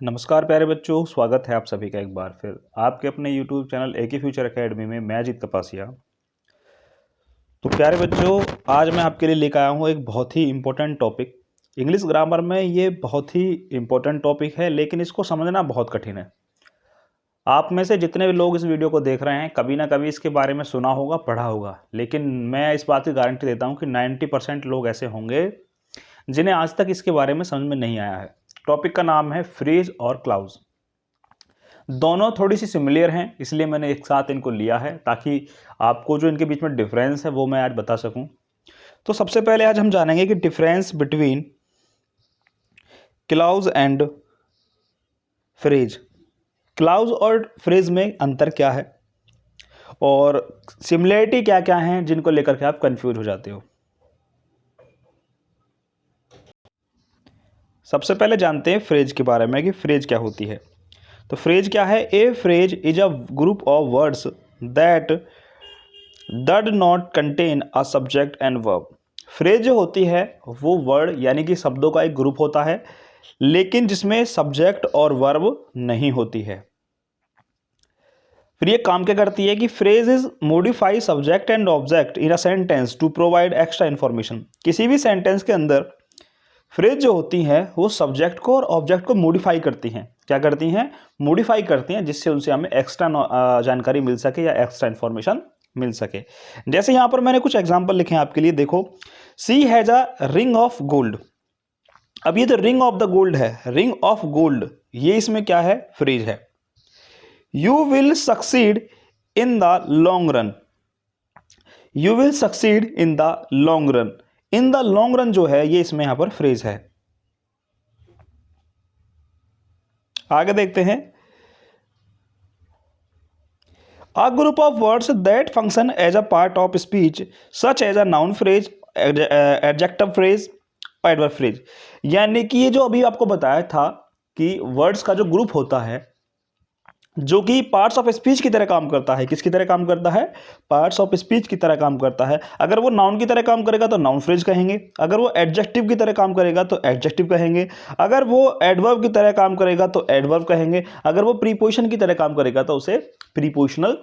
नमस्कार प्यारे बच्चों, स्वागत है आप सभी का एक बार फिर आपके अपने YouTube channel AK future academy में। मैं अजीत कपासिया। तो प्यारे बच्चों, आज मैं आपके लिए लेकर आया हूँ एक बहुत ही इम्पोर्टेंट टॉपिक। इंग्लिश ग्रामर में ये बहुत ही इम्पोर्टेंट टॉपिक है, लेकिन इसको समझना बहुत कठिन है। आप में से जितने भी लोग इस वीडियो को देख रहे हैं, कभी ना कभी इसके बारे में सुना होगा, पढ़ा होगा, लेकिन मैं इस बात की गारंटी देता हूँ कि 90% लोग ऐसे होंगे जिन्हें आज तक इसके बारे में समझ में नहीं आया है। टॉपिक का नाम है फ्रेज और क्लाउज। दोनों थोड़ी सी सिमिलियर हैं, इसलिए मैंने एक साथ इनको लिया है ताकि आपको जो इनके बीच में डिफरेंस है वो मैं आज बता सकूं। तो सबसे पहले आज हम जानेंगे कि difference between clause and phrase. Clause और फ्रेज में अंतर क्या है और सिमिलरिटी क्या क्या है जिनको लेकर के आप कंफ्यूज हो जाते हो। सबसे पहले जानते हैं फ्रेज के बारे में कि फ्रेज क्या होती है। तो फ्रेज क्या है? A phrase is a group of words that did not contain a subject and verb. Phrase जो होती है वो वर्ड यानी कि शब्दों का एक ग्रुप होता है, लेकिन जिसमें सब्जेक्ट और वर्ब नहीं होती है। फिर ये काम क्या करती है कि phrase is modify subject and object in a sentence to provide extra information. किसी भी सेंटेंस के अंदर फ्रेज जो होती हैं वो सब्जेक्ट को और ऑब्जेक्ट को मॉडिफाई करती हैं। क्या करती हैं? मॉडिफाई करती हैं, जिससे उनसे हमें एक्स्ट्रा जानकारी मिल सके या एक्स्ट्रा इन्फॉर्मेशन मिल सके। जैसे यहां पर मैंने कुछ एग्जांपल लिखे हैं आपके लिए। देखो, she has a ring of gold. अब ये जो रिंग ऑफ द गोल्ड है, रिंग ऑफ गोल्ड, ये इसमें क्या है? फ्रेज है। You will succeed in the long run. You will succeed in the long run. In the long run जो है ये इसमें यहां पर फ्रेज है। आगे देखते हैं। A group of words that function as a part of speech such as a noun phrase, adjective phrase, adverb phrase। यानी कि ये जो अभी आपको बताया था कि वर्ड्स का जो ग्रुप होता है जो कि पार्ट्स ऑफ स्पीच की तरह काम करता है। किसकी तरह काम करता है? पार्ट्स ऑफ स्पीच की तरह काम करता है। अगर वो नाउन की तरह काम करेगा तो नाउन फ्रेज कहेंगे, अगर वो एडजेक्टिव की तरह काम करेगा तो एडजेक्टिव कहेंगे, अगर वो एडवर्ब की तरह काम करेगा तो एडवर्ब कहेंगे, अगर वो प्रीपोजिशन की तरह काम करेगा तो उसे प्रीपोजिशनल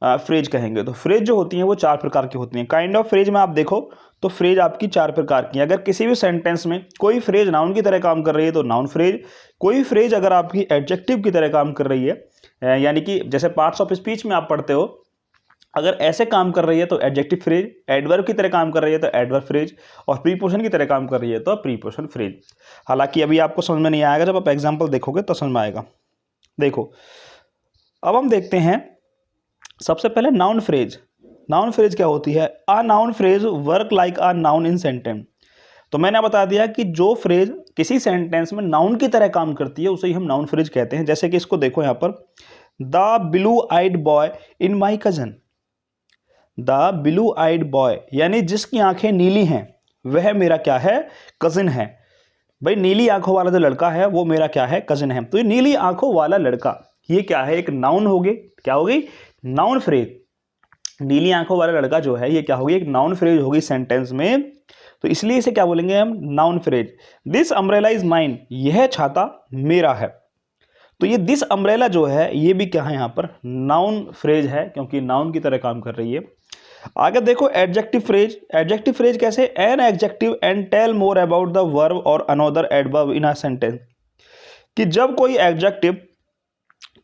फ्रेज कहेंगे। तो फ्रेज जो होती हैं वो चार प्रकार की होती हैं। काइंड ऑफ फ्रेज में आप देखो तो फ्रेज आपकी चार प्रकार की है। अगर किसी भी सेंटेंस में कोई फ्रेज नाउन की तरह काम कर रही है तो नाउन फ्रेज। कोई फ्रेज अगर आपकी एडजेक्टिव की तरह काम कर रही है, यानी कि जैसे पार्ट्स ऑफ स्पीच में आप पढ़ते हो, अगर ऐसे काम कर रही है तो एडजेक्टिव फ्रेज, एडवर्ब की तरह काम कर रही है तो एडवर्ब फ्रेज, और प्रीपोजिशन की तरह काम कर रही है तो प्रीपोजिशन फ्रेज। हालांकि अभी आपको समझ में नहीं आएगा, जब आप एग्जाम्पल देखोगे तो समझ में आएगा। देखो, अब हम देखते हैं सबसे पहले नाउन फ्रेज। नाउन फ्रेज क्या होती है? A noun phrase work like a noun in sentence. तो मैंने बता दिया कि जो फ्रेज किसी सेंटेंस में नाउन की तरह काम करती है उसे ही हम नाउन फ्रेज कहते हैं। जैसे कि इसको देखो यहां पर, the blue eyed boy in my cousin. The blue eyed boy यानी जिसकी आंखें नीली हैं वह मेरा क्या है? कजिन है। भाई, नीली आंखों वाला जो लड़का है वो मेरा क्या है? कजिन है। तो ये नीली आंखों वाला लड़का, ये क्या है? एक नाउन हो गई। क्या हो गई? Noun phrase. नीली आंखों वाला लड़का जो है ये क्या होगी? एक नाउन फ्रेज होगी सेंटेंस में। तो इसलिए इसे क्या बोलेंगे हम? Noun phrase. This umbrella is mine. यह छाता मेरा है। तो ये दिस अम्ब्रेला जो है ये भी क्या है? यहां पर नाउन फ्रेज है, क्योंकि नाउन की तरह काम कर रही है। आगे देखो एडजेक्टिव फ्रेज। एडजेक्टिव फ्रेज कैसे? An adjective and tell more about the verb और another adverb in a sentence. कि जब कोई एडजेक्टिव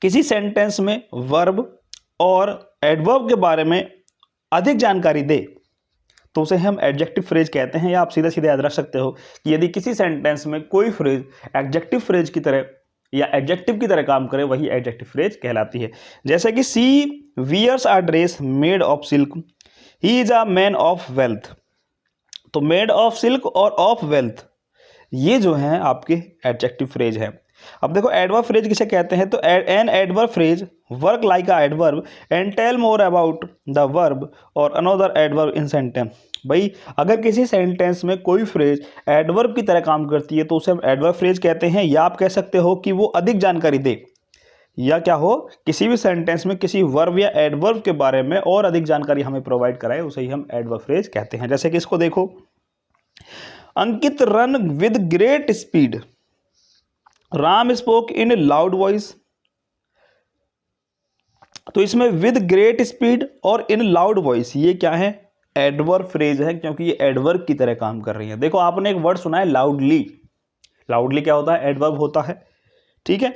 किसी सेंटेंस में वर्ब और एडवर्ब के बारे में अधिक जानकारी दे तो उसे हम एडजेक्टिव फ्रेज कहते हैं। या आप सीधे सीधे याद रख सकते हो कि यदि किसी सेंटेंस में कोई फ्रेज एडजेक्टिव फ्रेज की तरह या एडजेक्टिव की तरह काम करे, वही एडजेक्टिव फ्रेज कहलाती है। जैसे कि she wears a dress made of silk, he is a man of wealth. तो मेड ऑफ सिल्क और ऑफ वेल्थ ये जो है आपके एडजेक्टिव फ्रेज है। अब देखो एडवर्ब फ्रेज किसे कहते हैं? तो an adverb phrase work like a adverb and tell more about the verb और अनदर एडवर्ब इन सेंटेंस। भाई, अगर किसी सेंटेंस में कोई फ्रेज एडवर्ब की तरह काम करती है तो उसे हम एडवर्ब फ्रेज कहते हैं। या आप कह सकते हो कि वो अधिक जानकारी दे, या क्या हो, किसी भी सेंटेंस में किसी वर्ब या एडवर्ब के बारे में और अधिक जानकारी हमें प्रोवाइड कराए, उसे ही हम एडवर्ब फ्रेज कहते हैं। जैसे कि इसको देखो, Ankit ran with great speed. Ram spoke in loud voice, तो इसमें विद ग्रेट स्पीड और इन लाउड वॉइस, ये क्या है, एडवर्ब फ्रेज है, क्योंकि ये एडवर्ब की तरह काम कर रही है। देखो आपने एक वर्ड सुना है लाउडली, लाउडली क्या होता है, एडवर्ब होता है, ठीक है।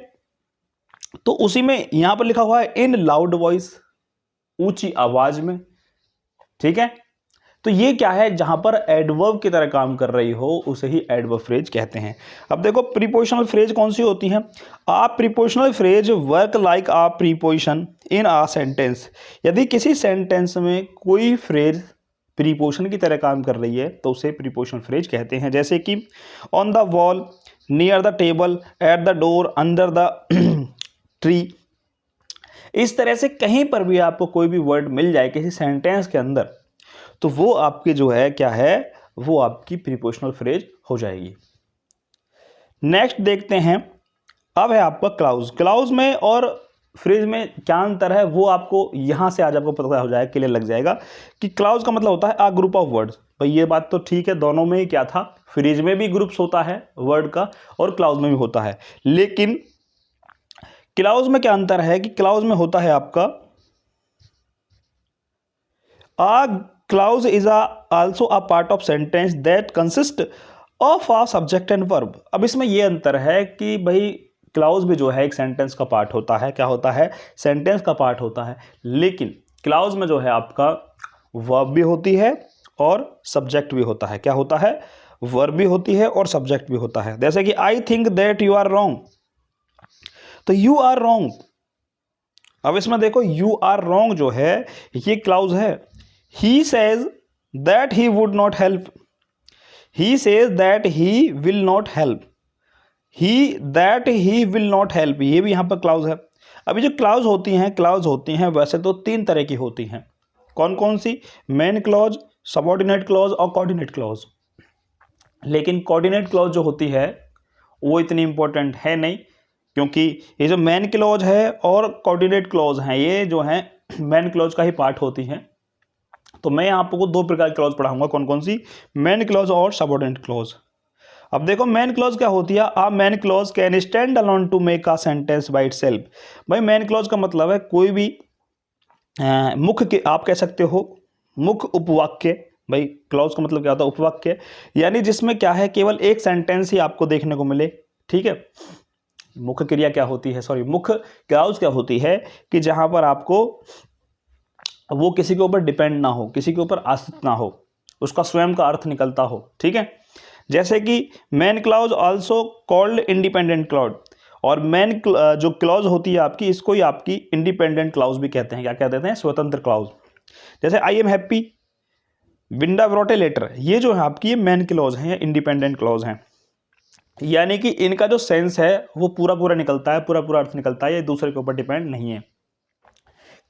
तो उसी में यहां पर लिखा हुआ है इन लाउड वॉइस, ऊंची आवाज में, ठीक है। तो ये क्या है, जहां पर एडवर्ब की तरह काम कर रही हो उसे ही एडवर्ब फ्रेज कहते हैं। अब देखो प्रीपोजिशनल फ्रेज कौन सी होती है, आ प्रीपोजिशनल फ्रेज वर्क लाइक आ प्रीपोजिशन इन आ सेंटेंस, यदि किसी सेंटेंस में कोई फ्रेज प्रीपोजिशन की तरह काम कर रही है तो उसे प्रीपोजिशनल फ्रेज कहते हैं। जैसे कि on the wall, near the table, at the door, under the tree, इस तरह से कहीं पर भी आपको कोई भी वर्ड मिल जाए किसी सेंटेंस के अंदर, तो वो आपकी जो है क्या है, वो आपकी प्रीपोजिशनल फ्रेज हो जाएगी। नेक्स्ट देखते हैं, अब है आपका क्लाउज। क्लाउज में और फ्रेज में क्या अंतर है वो आपको यहां से आज आपको पता हो जाएगा, क्लियर लग जाएगा कि क्लाउज का मतलब होता है अ ग्रुप ऑफ वर्ड्स। भाई ये बात तो ठीक है, दोनों में ही क्या था, फ्रेज में भी ग्रुप्स होता है वर्ड का और क्लाउज में भी होता है, लेकिन क्लाउज में क्या अंतर है कि क्लाउज में होता है आपका a clause is also a part of sentence that consist of a subject and verb. अब इसमें यह अंतर है कि भाई क्लाउज भी जो है एक सेंटेंस का पार्ट होता है, क्या होता है, सेंटेंस का पार्ट होता है, लेकिन क्लाउज में जो है आपका वर्ब भी होती है और सब्जेक्ट भी होता है। क्या होता है, वर्ब भी होती है और सब्जेक्ट भी होता है। जैसे कि I think that you are wrong, तो यू आर रॉन्ग, अब इसमें देखो यू आर रॉन्ग जो है ये क्लाउज है। He says that he would not help, he says that he will not help, he that he will not help, ये भी यहां पर क्लाउज है। अभी जो क्लाउज होती हैं, क्लाउज होती हैं वैसे तो तीन तरह की होती हैं। कौन कौन सी, मेन क्लॉज, सबऑर्डिनेट क्लॉज और कोऑर्डिनेट क्लॉज। लेकिन कोऑर्डिनेट क्लॉज जो होती है वो इतनी इंपॉर्टेंट है नहीं, क्योंकि ये जो मेन क्लॉज है और कोऑर्डिनेट क्लॉज हैं ये जो है मेन क्लॉज का ही पार्ट होती हैं। तो मैं आपको दो प्रकार की क्लॉज पढ़ाऊंगा, कौन कौन सी, मेन क्लॉज और सबऑर्डिनेट क्लॉज। अब देखो मेन क्लॉज क्या होती है, a main clause can stand alone to make a sentence by itself. भाई मेन क्लॉज का मतलब है कोई भी मुख्य के आप कह सकते हो मुख्य उपवाक्य, भाई क्लॉज का मतलब क्या होता है, उपवाक्य, यानी जिसमें क्या है केवल एक सेंटेंस ही आपको देखने को मिले, ठीक है। मुख्य क्रिया क्या होती है, सॉरी मुख्य क्लॉज क्या होती है कि जहां पर आपको वो किसी के ऊपर डिपेंड ना हो, किसी के ऊपर आश्रित ना हो, उसका स्वयं का अर्थ निकलता हो, ठीक है। जैसे कि main clause also called independent clause, और मेन जो क्लॉज होती है आपकी, इसको ही आपकी इंडिपेंडेंट क्लॉज भी कहते हैं। क्या कह देते हैं, स्वतंत्र क्लॉज। जैसे I am happy, Vinda brought a letter, ये जो है आपकी मेन क्लॉज हैं, इंडिपेंडेंट क्लॉज हैं, यानी कि इनका जो सेंस है वो पूरा पूरा निकलता है, पूरा पूरा अर्थ निकलता है, ये दूसरे के ऊपर डिपेंड नहीं है।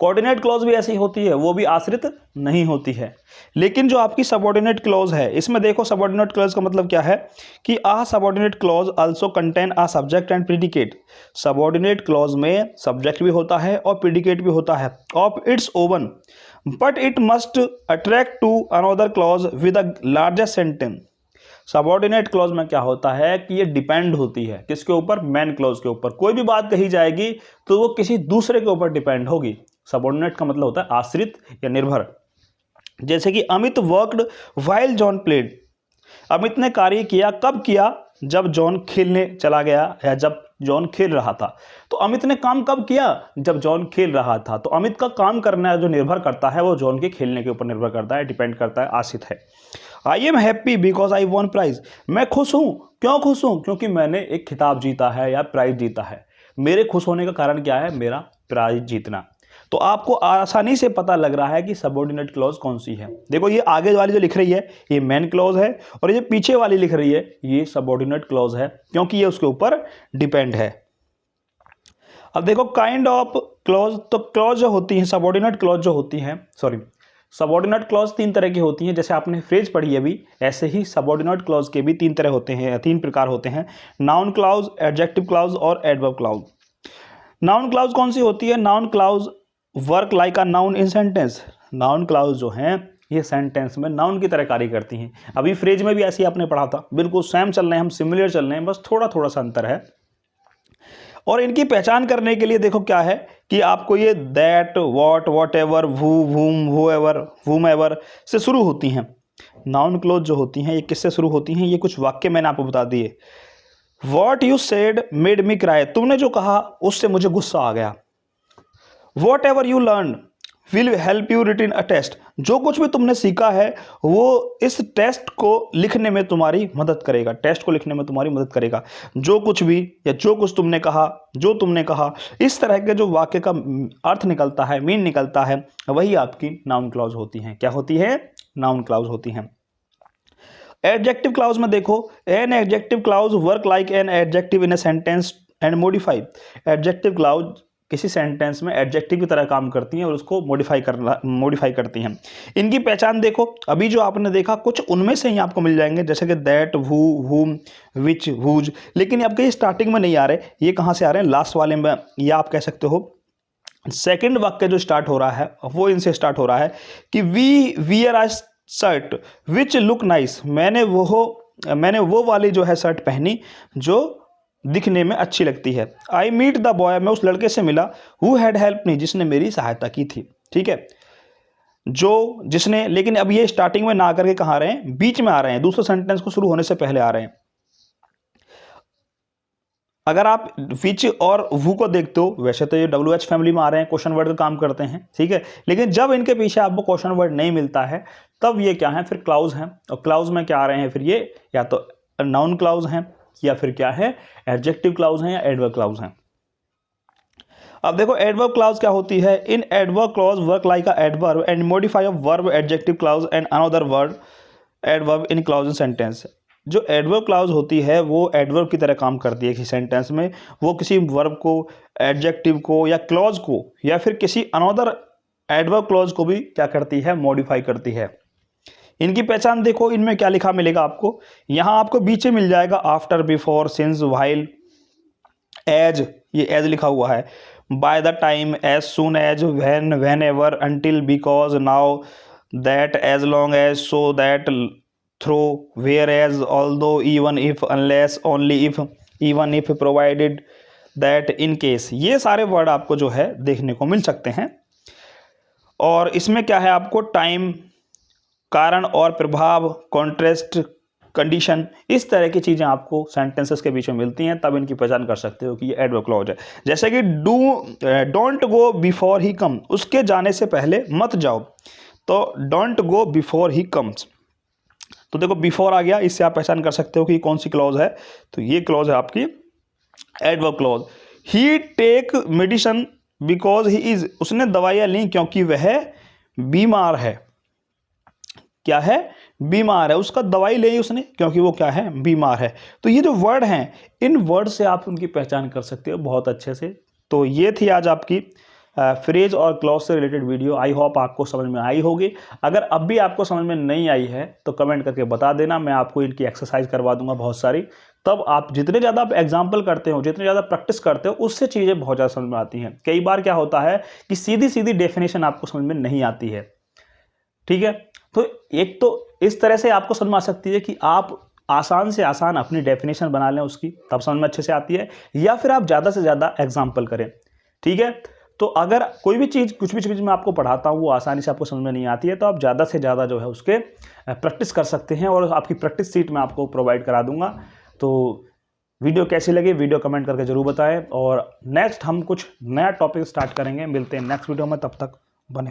कोऑर्डिनेट क्लॉज भी ऐसी होती है, वो भी आश्रित नहीं होती है। लेकिन जो आपकी सबऑर्डिनेट क्लॉज है, इसमें देखो सबऑर्डिनेट क्लॉज का मतलब क्या है कि a subordinate clause also contain a subject and predicate. Subordinate clause में सब्जेक्ट भी होता है और प्रीडिकेट भी होता है of its own, but it must attract to another clause with a largest sentence. Subordinate clause में क्या होता है कि ये डिपेंड होती है किसके ऊपर, मेन क्लॉज के ऊपर। कोई भी बात कही जाएगी तो वो किसी दूसरे के ऊपर डिपेंड होगी। सबऑर्डिनेट का मतलब होता है आश्रित या निर्भर। जैसे कि Amit worked while John played, Amit ने कार्य किया, कब किया, जब जॉन खेलने चला गया या जब जॉन खेल रहा था। तो अमित ने काम कब किया, जब जॉन खेल रहा था। तो अमित का काम करना जो निर्भर करता है वो जॉन के खेलने के ऊपर निर्भर करता है, डिपेंड करता है, आश्रित है। I am happy because I won prize, मैं खुश हूं, क्यों खुश हूं, क्योंकि मैंने एक खिताब जीता है या प्राइज जीता है। मेरे खुश होने का कारण क्या है, मेरा प्राइज जीतना। तो आपको आसानी से पता लग रहा है कि सबऑर्डिनेट क्लॉज कौन सी है। देखो ये आगे वाली जो लिख रही है ये मेन क्लॉज है, और ये पीछे वाली लिख रही है ये सबऑर्डिनेट क्लॉज है, क्योंकि ये उसके ऊपर डिपेंड है। अब देखो काइंड ऑफ क्लॉज, तो क्लॉज जो होती है, सबऑर्डिनेट क्लॉज जो होती है, सॉरी सबऑर्डिनेट क्लॉज तीन तरह की होती हैं। जैसे आपने फ्रेज पढ़ी अभी, ऐसे ही सबऑर्डिनेट क्लॉज के भी तीन तरह होते हैं, तीन प्रकार होते हैं, नाउन क्लॉज, एडजेक्टिव क्लॉज और एडवर्ब क्लॉज। नाउन क्लॉज कौन सी होती है, noun clause work like a noun in sentence. Noun clause जो हैं ये सेंटेंस में नाउन की तरह कार्य करती हैं। अभी फ्रेज में भी ऐसे ही आपने पढ़ा था, बिल्कुल सेम चल रहे हैं हम, सिमिलर चल रहे हैं, बस थोड़ा थोड़ा सा अंतर है। और इनकी पहचान करने के लिए देखो क्या है कि आपको ये that, what, whatever, who, whom, whoever, whomever से शुरू होती हैं। नाउन क्लोज जो होती हैं ये किससे शुरू होती हैं? ये कुछ वाक्य मैंने आपको बता दिए। What you said made me cry, तुमने जो कहा उससे मुझे गुस्सा आ गया। Whatever you learn will help you written a test, जो कुछ भी तुमने सीखा है वो इस टेस्ट को लिखने में तुम्हारी मदद करेगा, टेस्ट को लिखने में तुम्हारी मदद करेगा। जो कुछ भी या जो कुछ तुमने कहा, जो तुमने कहा, इस तरह के जो वाक्य का अर्थ निकलता है, मीन निकलता है, वही आपकी नाउन क्लॉज होती हैं। क्या होती है? नाउन क्लॉज होती हैं। एडजेक्टिव क्लाउज में देखो, an adjective clause work like an adjective in a sentence and modify. Adjective clause किसी सेंटेंस में एडजेक्टिव की तरह काम करती हैं और उसको मॉडिफाई करती हैं। इनकी पहचान देखो, अभी जो आपने देखा कुछ उनमें से ही आपको मिल जाएंगे, जैसे कि दैट, हु, हुम, विच, हुज, लेकिन आपके स्टार्टिंग में नहीं आ रहे, ये कहाँ से आ रहे हैं? लास्ट वाले में। या आप कह सकते हो सेकंड वाक्य जो स्टार्ट हो रहा है वो इनसे स्टार्ट हो रहा है कि we wear a shirt which look nice, मैंने वो वाली जो है शर्ट पहनी जो दिखने में अच्छी लगती है। आई मीट द बॉय, मैं उस लड़के से मिला, हु हैड हेल्प मी, जिसने मेरी सहायता की थी। ठीक है, जो जिसने, लेकिन अब ये स्टार्टिंग में ना आकर के कहाँ आ रहे हैं? बीच में आ रहे हैं, दूसरे सेंटेंस को शुरू होने से पहले आ रहे हैं। अगर आप विच और वू को देखते हो, वैसे तो ये WH फैमिली में आ रहे हैं, क्वेश्चन वर्ड का काम करते हैं, ठीक है, लेकिन जब इनके पीछे आपको क्वेश्चन वर्ड नहीं मिलता है तब ये क्या है? फिर क्लाउज हैं। और क्लाउज में क्या आ रहे हैं फिर? ये या तो नाउन क्लाउज हैं या फिर क्या है? एडजेक्टिव क्लाउज हैं या एडवर्ब क्लाउज हैं। अब देखो एडवर्ब क्लाउज क्या होती है? An adverb clause work like a adverb and modify a verb adjective clause and another word adverb in clause in sentence. जो एडवर्ब क्लाउज होती है वो एडवर्ब की तरह काम करती है किसी सेंटेंस में। वो किसी वर्ब को, एडजेक्टिव को या क्लॉज को या फिर किसी अनदर एडवर्ब क्लॉज को भी क्या करती है? मॉडिफाई करती है। इनकी पहचान देखो, इनमें क्या लिखा मिलेगा आपको? यहाँ आपको बीच में मिल जाएगा after, before, since, while, as, ये एज लिखा हुआ है, by the time, as soon as, when, whenever, until, because, now, that, as long as, so that, though, whereas, although, even if, unless, only if, even if, provided, that, in case, ये सारे word आपको जो है देखने को मिल सकते हैं। और इसमें क्या है? आपको टाइम, कारण और प्रभाव, कॉन्ट्रेस्ट, कंडीशन, इस तरह की चीज़ें आपको सेंटेंसेस के बीच में मिलती हैं, तब इनकी पहचान कर सकते हो कि ये एडवर्ब क्लॉज है। जैसे कि डोंट गो बिफोर ही कम, उसके जाने से पहले मत जाओ, तो don't go before he comes. तो देखो बिफोर आ गया, इससे आप पहचान कर सकते हो कि कौन सी क्लॉज है, तो ये क्लॉज है आपकी adverb clause. He take medicine because he is, उसने दवाइयाँ ली क्योंकि वह बीमार है। क्या है? बीमार है, उसका दवाई ली उसने क्योंकि वो क्या है? बीमार है। तो ये जो वर्ड हैं, इन वर्ड से आप उनकी पहचान कर सकते हो बहुत अच्छे से। तो ये थी आज आपकी फ्रेज और क्लॉज से रिलेटेड वीडियो। आई होप आपको समझ में आई होगी। अगर अब भी आपको समझ में नहीं आई है तो कमेंट करके बता देना, मैं आपको इनकी एक्सरसाइज करवा दूंगा बहुत सारी। तब आप जितने ज़्यादा आप एग्जाम्पल करते हो, जितने ज़्यादा प्रैक्टिस करते हो, उससे चीज़ें बहुत ज़्यादा समझ में आती हैं। कई बार क्या होता है कि सीधी सीधी डेफिनेशन आपको समझ में नहीं आती है, ठीक है। तो एक तो इस तरह से आपको समझ में आ सकती है कि आप आसान से आसान अपनी डेफिनेशन बना लें उसकी, तब समझ में अच्छे से आती है, या फिर आप ज़्यादा से ज़्यादा एग्जाम्पल करें, ठीक है। तो अगर कोई भी चीज़, कुछ भी चीज़ मैं आपको पढ़ाता हूँ वो आसानी से आपको समझ में नहीं आती है, तो आप ज़्यादा से ज़्यादा जो है उसके प्रैक्टिस कर सकते हैं, और आपकी प्रैक्टिस सीट मैं आपको प्रोवाइड करा दूंगा। तो वीडियो कैसी लगी, वीडियो कमेंट करके जरूर बताएं, और नेक्स्ट हम कुछ नया टॉपिक स्टार्ट करेंगे। मिलते हैं नेक्स्ट वीडियो में, तब तक बने रहो।